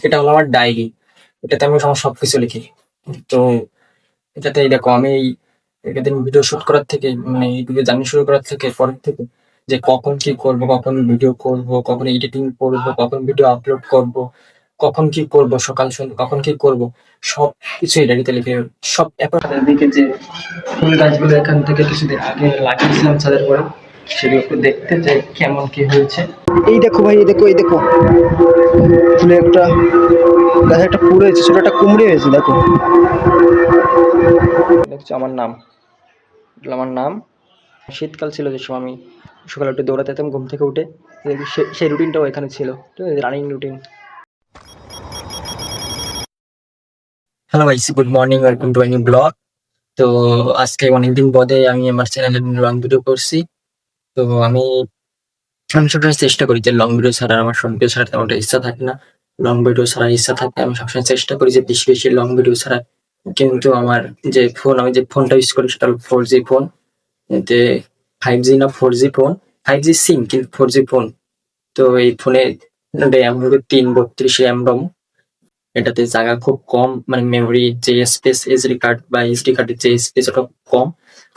এটা হলো আমার ডায়েরি। এটাতে আমি আমার সবকিছু লিখি। তো এটাতে এই দেখো আমি এটাতে ভিডিও শুট করার থেকে মানে ইউটিউবে জার্নি শুরু করার থেকে পরের থেকে যে কখন কি করব, কখন ভিডিও করব, কখন এডিটিং করব, কখন ভিডিও আপলোড করব, কখন কি করব, সকাল সন্ধ্যা কখন কি করব, সবকিছু এই ডায়েরিতে লিখে সব একেবারে দিকে যে ফুল গাছগুলো এখান থেকে কিছুদিন আগে লাগিয়েছিলাম ছাদের পরে সেগুলো একটু দেখতে যে কেমন কি হয়েছে। এই দেখো ভাই, এই দেখো, এই দেখো, ফুলে একটা গাছে একটা ফুল হয়েছে, ছোট একটা কুমড়ি হয়েছে, দেখো। দেখছো আমার নাম, এটা আমার নাম। শীতকাল ছিল যে সময় আমি সকালে উঠে দৌড়াতে যেতাম ঘুম থেকে উঠে, সেই রুটিনটাও এখানে ছিল, ঠিক আছে, running routine. Hello guys, good morning, welcome to my new blog. তো আজকে অনেকদিন বাদে আমি আমার চ্যানেলে লং ভিডিও করছি। তো আমি সবসময় চেষ্টা করি যে লং ভিডিও ছাড়া, আমার শর্ট ভিডিও ছাড়া তেমন একটা ইচ্ছা থাকে না। লং ভিডিও ছাড়ার ইচ্ছা থাকে, আমি সবসময় চেষ্টা করি যে বেশি বেশি লং ভিডিও ছাড়া। কিন্তু আমার যে ফোন, আমি যে ফোনটা ইউজ করি সেটা হলো 4G ফোন। এতে 5G না 4G ফোন, 5G সিম কিন্তু 4G ফোন। তো এই ফোনে র্যাম হবে 332 র্যাম রম। এটাতে জায়গা খুব কম, মানে মেমোরি যে স্পেস, এসডি কার্ড বা এসডি কার্ডের যে স্পেস ওটা কম।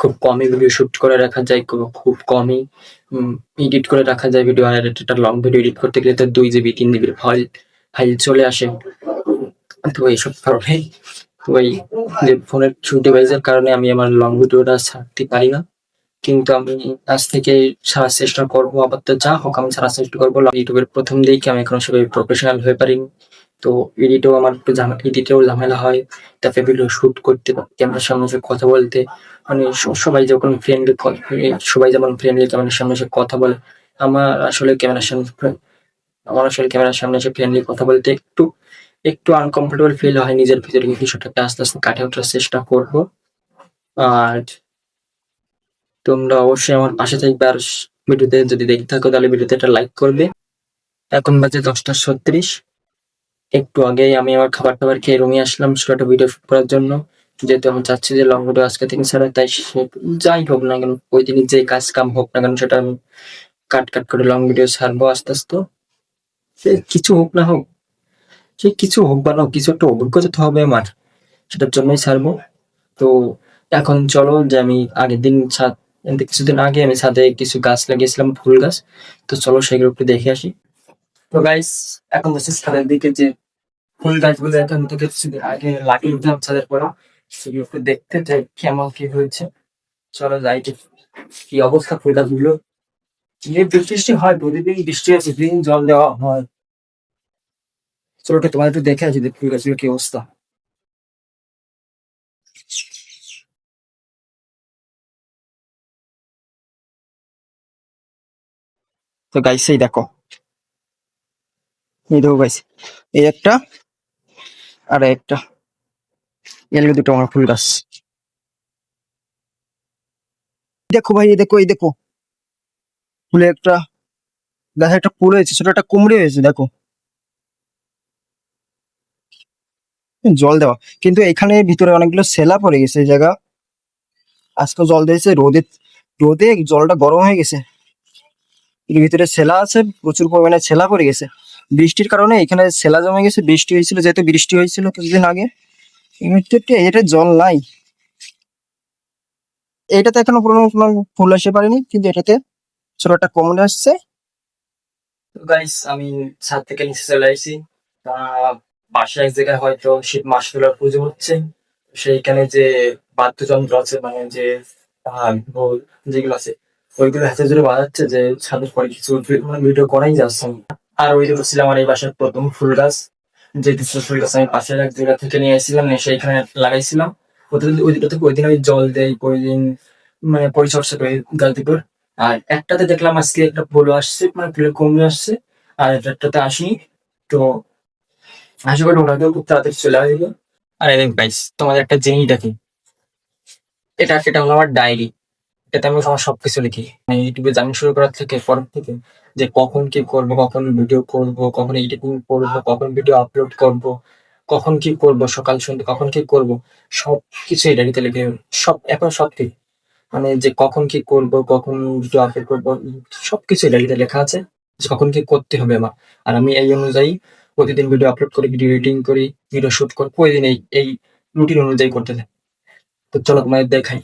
খুব কমই ভিডিও শুট করে রাখা যায়, খুব কমই এডিট করে রাখা যায় ভিডিও। আর এটা লং ভিডিও এডিট করতে গেলে তো 2 GB 3 GB ফাইল ফাইল চলে আসে। তো এইসব কারণে তো এই যে ফোনের ডিভাইসের কারণে আমি আমার লং ভিডিওটা ছাড়তে পারি না। কিন্তু আমি আজ থেকে ছাড়ার চেষ্টা করবো, আবার তো যা হোক আমি ছাড়ার চেষ্টা করবো। ইউটিউবের প্রথম দিকে আমি এখনো সেভাবে প্রফেশনাল হয়ে পারিনি। তো এডিটেও আমার একটু এডিটেও ঝামেলা হয়। তারপরে ভিডিও শুট করতে, ক্যামেরার সামনে এসে কথা বলতে, মানে সবাই যখন ফ্রেন্ডলি, সবাই যেমন ফ্রেন্ডলি ক্যামেরার সামনে এসে কথা বলে, আমার আসলে ক্যামেরার সামনে আমার আসলে ক্যামেরার সামনে এসে ফ্রেন্ডলি কথা বলতে একটু একটু আনকমফোর্টেবল ফিল হয়। নিজের ভিতরে বিষয়টাকে আস্তে আস্তে কাটিয়ে ওঠার চেষ্টা করবো। আর তোমরা অবশ্যই আমার পাশে থাকবে, আর ভিডিওতে যদি দেখে থাকো তাহলে ভিডিওতে একটা লাইক করবে। এখন বাজে 10টা 36। একটু আগেই আমি আমার খাবার টাবার খেয়ে রুমে আসলাম ছোট একটা ভিডিও শুট করার জন্য, যেহেতু আমি চাচ্ছি যে লং ভিডিও আজকে থেকে ছাড়া। তাই যাই হোক না কেন, ওই দিনই যে কাজ কাম হোক না কেন, সেটা আমি কাট কাট করে লং ভিডিও ছাড়বো আস্তে আস্তে। সে কিছু হোক না হোক, সে কিছু হোক বা না হোক, কিছু একটা অভিজ্ঞতা তো হবে আমার, সেটার জন্যই ছাড়বো। তো এখন চলো যে আমি আগের দিন কিছুদিন আগে আমি ছাদে কিছু গাছ লাগিয়েছিলাম, ফুল গাছ। তো চলো সেগুলো একটু দেখে আসি। তো গাইস, এখন যাচ্ছি ছাদের দিকে যে ফুল গাছগুলো এখান থেকে কিছুদিন আগে লাগিয়ে দিলাম ছাদের পরে, সেগুলো একটু দেখতে চাই কেমন কি হয়েছে। চলো যাই, কি অবস্থা ফুল গাছগুলো। যে বৃষ্টি হয়, প্রতিদিন বৃষ্টি আছে, প্রতিদিন জল দেওয়া হয়। চলো ওটা তোমার একটু দেখে আসি যে ফুল গাছগুলো কি অবস্থা। তো গাইস এই দেখো, এই দেখো গাইস, এই একটা আর একটা, এগুলো দুটো আমার ফুল গাছ। দেখো ভাই, এই দেখো, এই দেখো, ফুলে একটা গাছে একটা ফুল হয়েছে, ছোট একটা কুমড়ি হয়েছে, দেখো। জল দেওয়া, কিন্তু এখানে ভিতরে অনেকগুলো শেলা পড়ে গেছে এই জায়গা। আজকে জল দিয়েছে, রোদে রোদে জলটা গরম হয়ে গেছে। এর ভিতরে শেলা আছে, প্রচুর পরিমাণে শেলা পড়ে গেছে বৃষ্টির কারণে। এখানে শেলা জমে গেছে, বৃষ্টি হয়েছিল, যেহেতু বৃষ্টি হয়েছিল কিছুদিন আগে। এমনিতে এটা জল নাই। এটাতে এখনো কোনো ফুল আসতে পারেনি, কিন্তু এটাতে ছোট একটা কমলা আসছে। তো গাইস, আমি ছাদ থেকে নিচে চলে আসি। তা পাশে এক জায়গায় হয়তো শিব মাসগুলোর পুজো হচ্ছে। সেইখানে যে বাদ্যযন্ত্র আছে, মানে যে ঢোল যেগুলো আছে, ওইগুলো হাতে ধরে বাজাচ্ছে, যে ছাদের পরে কিছু মানে ভিডিও করাই যাচ্ছে না। আর ওই দুটো ছিল আমার এই বাসার প্রথম ফুল গাছ। যে দুটো ফুল গাছ আমি পাশের এক জায়গা থেকে নিয়ে এসেছিলাম, নিয়ে সেইখানে লাগাইছিলাম। ওই দুটো থেকে ওই দিন আমি জল দেই, ওই দিন মানে পরিচর্যা করি গাছ দুটোর। আর একটাতে দেখলাম আজকে একটা ফুল আসছে, মানে ফুলের কমে আসছে। আর একটাতে আসেনি। তো আশা করি ওটাকেও খুব তাড়াতাড়ি চলে আসবে। আর এই গাইস, তোমাদের একটা জিনিস দেখি, এটা হলো আমার ডায়েরি। এটাতে আমি আমার সবকিছু লিখি, মানে ইউটিউবে জার্নি শুরু করার থেকে পরের থেকে যে কখন কি করব, কখন ভিডিও করব, কখন এডিটিং করব, কখন ভিডিও আপলোড করব, কখন কি করব, সকাল সন্ধ্যা কখন কি করব, সবকিছু এই ডায়েরিতে লিখে। এখন সব ঠিক, মানে যে কখন কি করব, কখন ভিডিও আপলোড করব, সবকিছু এই ডায়েরিতে লেখা আছে যে কখন কি করতে হবে আমার। আর আমি এই অনুযায়ী প্রতিদিন ভিডিও আপলোড করি, ভিডিও এডিটিং করি, ভিডিও শুট করি, প্রতিদিন এই রুটিন অনুযায়ী করতে থাকি। তো চলো তোমাদের দেখাই।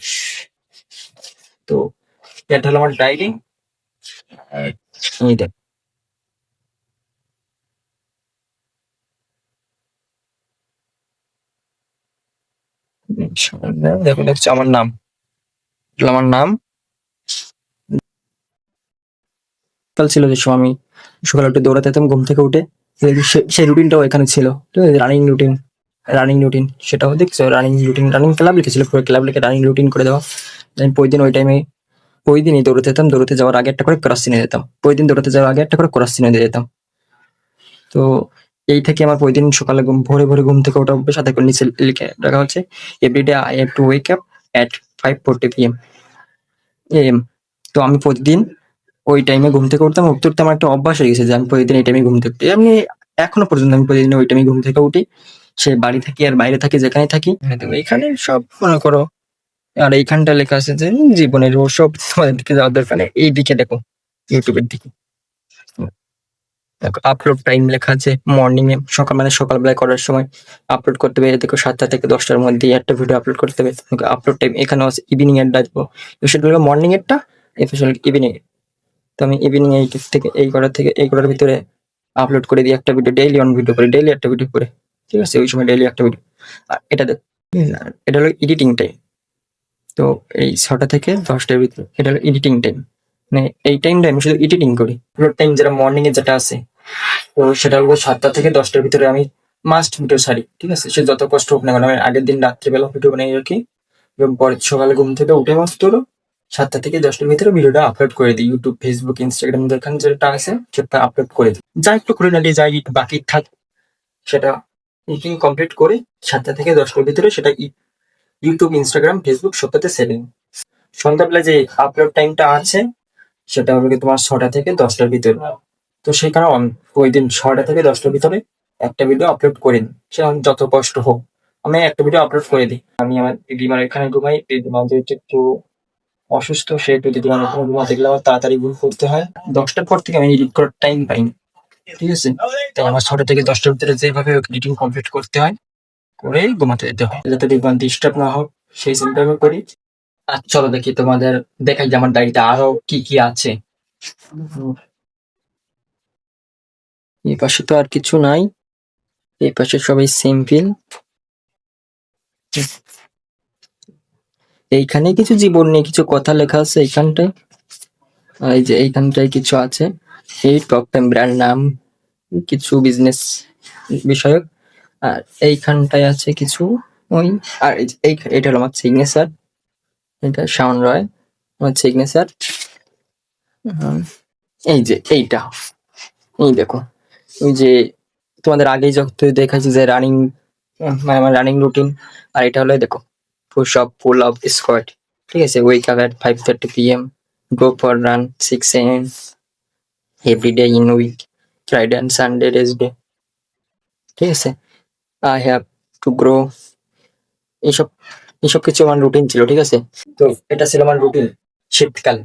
তো এটা হলো আমার ডায়েরি। এই দেখ, দেখো দেখছো আমার নাম, এটা আমার নাম। সকাল ছিল যে সময় আমি সকালে উঠে দৌড়াতে যেতাম ঘুম থেকে উঠে, সেই রুটিনটাও এখানে ছিল, ঠিক আছে? রানিং রুটিন সেটাও দেখছো, রানিং ক্লাব লিখেছিল, পুরো ক্লাব লিখে রানিং রুটিন করে দেওয়া। আমি প্রতিদিন ওই টাইমে প্রতিদিনই দৌড়াতে যেতাম, দৌড়াতে যাওয়ার আগে একটা করে ক্রস চিনে যেতাম, প্রতিদিন দৌড়াতে যাওয়ার আগে একটা করে ক্রস চিনে দিয়ে যেতাম। তো এই থেকে আমার প্রতিদিন সকালে ভোরে ভোরে ঘুম থেকে ওঠা অভ্যেস, সাথে করে নিচে লিখে রাখা হচ্ছে everyday I have to wake up at 5:40 PM AM। তো আমি প্রতিদিন ওই টাইমে ঘুম থেকে উঠতাম, উঠতে উঠতে আমার একটা অভ্যাস হয়ে গেছে যে আমি প্রতিদিন এই টাইমে ঘুম থেকে উঠি। আমি এখনো পর্যন্ত আমি প্রতিদিন ওই টাইমে ঘুম থেকে উঠি, সে বাড়ি থাকি আর বাইরে থাকি, যেখানে থাকি। তো এখানে সব মনে করো, আর এইখানটা লেখা আছে যে জীবনের ও সব তোমাদের দিকে যাওয়ার দরকার নেই, এই দিকে দেখো, ইউটিউবের দিকে দেখো আপলোড টাইম লেখা আছে। মর্নিং এ সকালবেলায় করার সময় আপলোড করতে হবে, দেখো 7টা থেকে 10টার মধ্যে একটা ভিডিও আপলোড করতে হবে। আপলোড টাইম এখানে আছে ইভিনিং এর ডাকবো, সেটা হলো মর্নিং এরটা, এফিসিয়াল ইভিনিং। তো আমি ইভিনিং এই থেকে এই করার ভিতরে আপলোড করে দিই একটা ভিডিও, ডেইলি অন ভিডিও করে, ডেইলি একটা ভিডিও করে, ঠিক আছে? ওই সময় ডেইলি একটা ভিডিও। আর এটা এটা হলো এডিটিং টাইম। তো এই 6টা থেকে 10টার ভিতরে এটা হলো এডিটিং টাইম, মানে এই টাইমটা আমি শুধু এডিটিং করি। পুরো টাইম যেটা মর্নিং এ যেটা আছে, তো সেটা হলো 7টা থেকে 10টার ভিতরে আমি মাস্ট ভিডিও ছাড়ি, ঠিক আছে? সে যত কষ্ট হোক না কেন, আমি আগের দিন রাত্রিবেলা ভিডিও বানাই রাখি, এবং পরের সকালে ঘুম থেকে উঠে মাত্র 7টা থেকে 10টার ভিতরে ভিডিওটা আপলোড করে দিই। ইউটিউব, ফেসবুক, ইনস্টাগ্রাম যেখানে যেটা আছে সেটা আপলোড করে দিই। যা একটু করে নালিয়ে যাই বাকি থাক, সেটা এডিটিং কমপ্লিট করে 7টা থেকে 10টার ভিতরে সেটা ইউটিউব, ইনস্টাগ্রাম, ফেসবুক সবটাতে সেটিং। সন্ধ্যাবেলা যে আপলোড টাইমটা আছে সেটা হলো কি তোমার 6টা থেকে 10টার ভিতরে। তো সেই কারণে ওই দিন 6টা থেকে 10টার ভিতরে একটা ভিডিও আপলোড করে দিই, সে যত কষ্ট হোক আমি একটা ভিডিও আপলোড করে দিই। আমি আমার দিদিমার এখানে ঘুমাই, দিদিমা যেহেতু একটু অসুস্থ, সেহেতু দিদিমার ওখানে ঘুমাতে গেলে আমার তাড়াতাড়ি ঘুম পড়তে হয়। 10টার পর থেকে আমি এডিট করার টাইম পাইনি, ঠিক আছে? তাই আমার 6টা থেকে 10টার ভিতরে যেভাবে এডিটিং কমপ্লিট করতে হয় করে ঘুমাতে যেতে হয়, যাতে দিদিমা ডিস্টার্ব না হোক সেই চিন্তা আমি করি। আর চলো দেখি তোমাদের দেখাই যে আমার ডায়েরিতে আরো কি কি আছে। এই পাশে তো আর কিছু নাই, এই পাশে সবাই সিম্পল। এইখানে কিছু জীবন নিয়ে কিছু কথা লেখা আছে এইখানটায়, আর এই যে এইখানটায় কিছু আছে, এই টপ টাইম ব্র্যান্ড নাম, কিছু বিজনেস বিষয়ক। আর এইখানটায় আছে কিছু ওই, আর এটা হলো আমার সিগনেচার, এটা শাওন রয় আমার সিগনেচার। এই যে এইটা, এই দেখো, ওই যে তোমাদের আগেই যখন দেখাচ্ছি যে রানিং, মানে আমার রানিং রুটিন। আর এটা হলো দেখো push up, pull up, squat, ঠিক আছে? Wake up at 5:30 PM, go for run 6 AM, every day in week, Friday and Sunday rest day, ঠিক আছে? আই হ্যাভ টু গ্রো, এইসব এইসব কিছু আমার রুটিন ছিল, ঠিক আছে? তো এটা ছিল আমার রুটিন শীতকাল,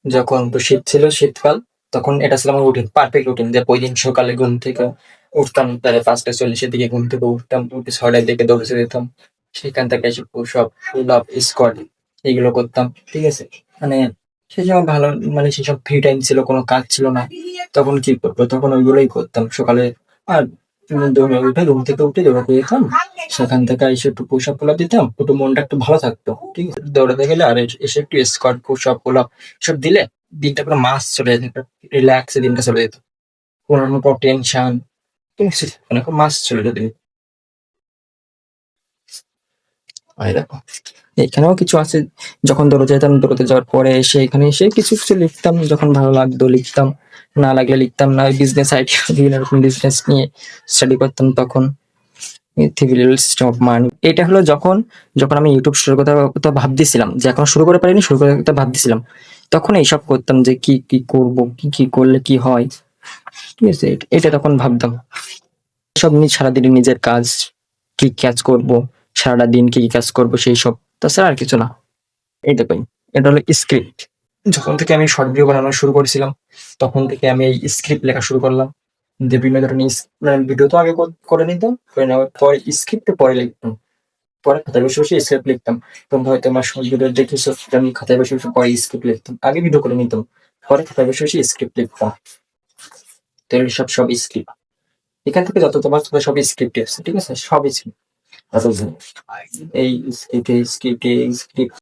যখন তো শীত ছিল, শীতকাল, তখন এটা ছিল আমার রুটিন, পারফেক্ট রুটিন। যে প্রতিদিন সকালে ঘুম থেকে উঠতাম, তাহলে 5:40 দিকে ঘুম থেকে উঠতাম, উঠে 6টার দিকে দৌড়ে যেতাম, সেখান থেকে এসে push up, pull up, squat এগুলো করতাম, ঠিক আছে? মানে সেই সময় ভালো, মানে সেসব ফ্রি টাইম ছিল, কোনো কাজ ছিল না, তখন কি করবো, তখন ওইগুলোই করতাম সকালে। আর দৌড়ে উঠে ঘুম থেকে উঠে দৌড়াতে যেতাম, সেখান থেকে এসে একটু পুশ আপ, পুল আপ দিতাম, একটু মনটা একটু ভালো থাকতো, ঠিক আছে? দৌড়াতে গেলে আর এসে একটু squat, push up, pull up সব দিলে দিনটা পুরো মাস চলে যেত, রিল্যাক্সে দিনটা চলে যেত, কোনো রকম কোনো টেনশন, ঠিক আছে? মানে খুব মাস চলে যেত দিন। এই দেখো এখানেও কিছু আছে, যখন দৌড়তে যেতাম, দৌড়তে যাওয়ার পরে এসে এখানে এসে কিছু কিছু লিখতাম, যখন ভালো লাগতো লিখতাম, না লাগলে লিখতাম না। বিজনেস আইডিয়া, বিভিন্ন রকম বিজনেস নিয়ে স্টাডি করতাম তখন। সিস্টেম অফ মানি, এটা হলো যখন যখন আমি ইউটিউব শুরু কথা ভাবতেছিলাম, যে এখন শুরু করে পারিনি, শুরু করার কথা ভাবতেছিলাম, তখন এইসব করতাম যে কি কি করব, কি কি করলে কি হয়, ঠিক আছে? এটা তখন ভাবতাম, সব নিয়ে সারাদিন নিজের কাজ, কি কাজ করব, সারাটা দিন কি কি কাজ করব, সেই সব, তাছাড়া আর কিছু না। এই দেখুন, এটা হলো স্ক্রিপ্ট। যখন থেকে আমি শর্ট ভিডিও বানানো শুরু করেছিলাম, তখন থেকে আমি এই স্ক্রিপ্ট লেখা শুরু করলাম। যে বিভিন্ন ধরনের মানে ভিডিও তো আগে করে নিতাম, করে নেওয়ার পরে স্ক্রিপ্টে পরে লিখতাম, পরে খাতায় বসে বসে স্ক্রিপ্ট লিখতাম। তোমরা হয়তো আমার শর্ট ভিডিও দেখেছো, আমি খাতায় বসে বসে পরে স্ক্রিপ্ট লিখতাম, আগে ভিডিও করে নিতাম, পরে খাতায় বসে বসে স্ক্রিপ্ট লিখতাম। তো এগুলো সব স্ক্রিপ্ট, এখান থেকে যত তোমার তোমার সব স্ক্রিপ্ট আছে, ঠিক আছে, সব স্ক্রিপ্ট এই স্ক্রিপ্ট এই স্ক্রিপ্ট এই স্ক্রিপ্ট।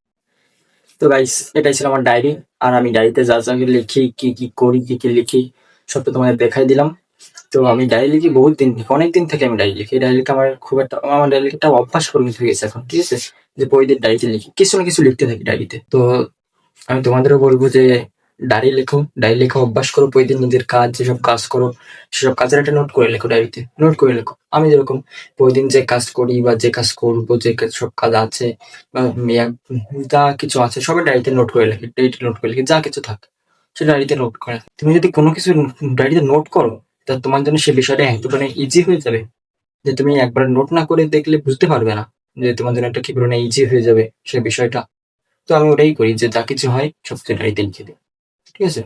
তো গাইস, এটাই ছিল আমার ডায়েরি। আর আমি ডায়েরিতে যা যা লিখি, কি কি করি, কি কি লিখি, সব তো তোমাদের দেখাই দিলাম। তো আমি ডায়েরি লিখি বহুত দিন থেকে, অনেক দিন থেকে আমি ডায়েরি লিখি। এই ডায়েরিটা আমার খুব একটা, আমার ডায়েরিটা অভ্যাস পরিণত হয়ে গেছে এখন, ঠিক আছে, যে প্রতিদিন ডায়েরিতে লিখি, কিছু না কিছু লিখতে থাকি ডায়েরিতে। তো আমি তোমাদেরও বলবো যে ডায়েরি লেখো, ডায়েরি লেখা অভ্যাস করো, প্রতিদিন নিজের কাজ যেসব কাজ করো সেসব কাজের একটা নোট করে লেখো, ডায়েরিতে নোট করে লেখো। আমি যেরকম প্রতিদিন যে কাজ করি বা যে কাজ করবো, যে সব কাজ আছে বা যা কিছু আছে সবাই ডায়েরিতে নোট করে লেখি, ডায়েরিতে নোট করে লেখি, যা কিছু থাক সে ডায়েরিতে নোট করে। তুমি যদি কোনো কিছু ডায়েরিতে নোট করো, তা তোমার জন্য সে বিষয়টা এতটা ইজি হয়ে যাবে যে তুমি একবার নোট না করে দেখলে বুঝতে পারবে না যে তোমার জন্য একটা কি পরিমাণে ইজি হয়ে যাবে সে বিষয়টা। তো আমি ওটাই করি যে যা কিছু হয় সব ডায়েরিতে লিখে দিই, ঠিক আছে।